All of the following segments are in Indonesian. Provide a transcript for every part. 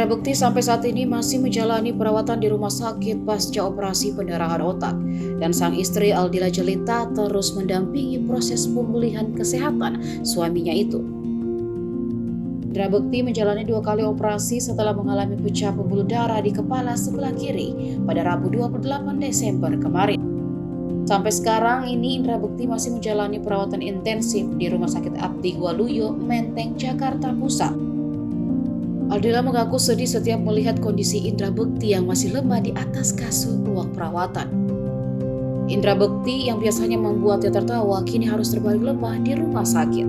Indra Bekti sampai saat ini masih menjalani perawatan di rumah sakit pasca operasi pendarahan otak, dan sang istri Aldila Jelita terus mendampingi proses pemulihan kesehatan suaminya itu. Indra Bekti menjalani 2 kali operasi setelah mengalami pecah pembuluh darah di kepala sebelah kiri pada Rabu 28 Desember kemarin. Sampai sekarang ini Indra Bekti masih menjalani perawatan intensif di Rumah Sakit Abdi Waluyo, Menteng, Jakarta Pusat. Aldila mengaku sedih setiap melihat kondisi Indra Bekti yang masih lemah di atas kasur ruang perawatan. Indra Bekti yang biasanya membuatnya tertawa kini harus terbalik lemah di rumah sakit.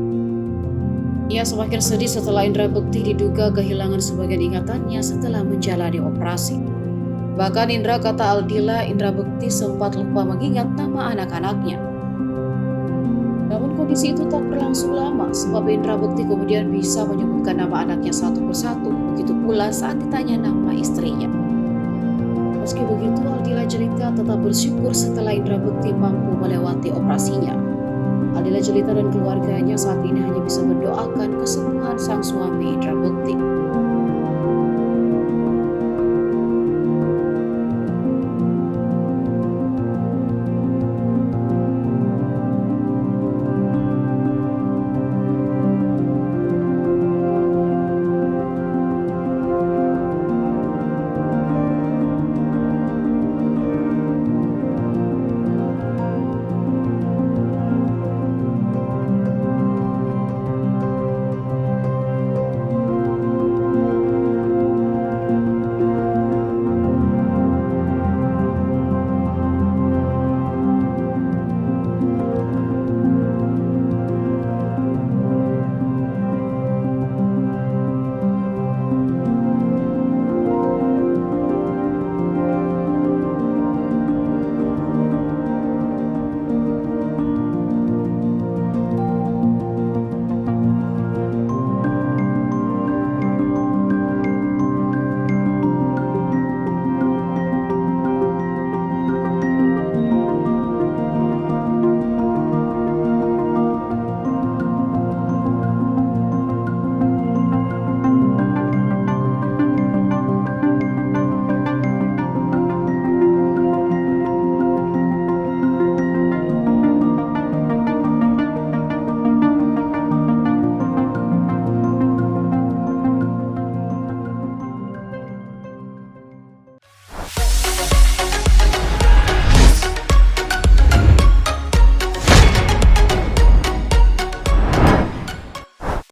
Ia semakin sedih setelah Indra Bekti diduga kehilangan sebagian ingatannya setelah menjalani operasi. Bahkan kata Aldila, Indra Bekti sempat lupa mengingat nama anak-anaknya. Namun kondisi itu tak berlangsung lama sebab Indra Bekti kemudian bisa menyebutkan nama anaknya satu persatu, begitu pula saat ditanya nama istrinya. Meski begitu, Aldila Jelita tetap bersyukur setelah Indra Bekti mampu melewati operasinya. Aldila Jelita dan keluarganya saat ini hanya bisa mendoakan kesembuhan sang suami Indra Bekti.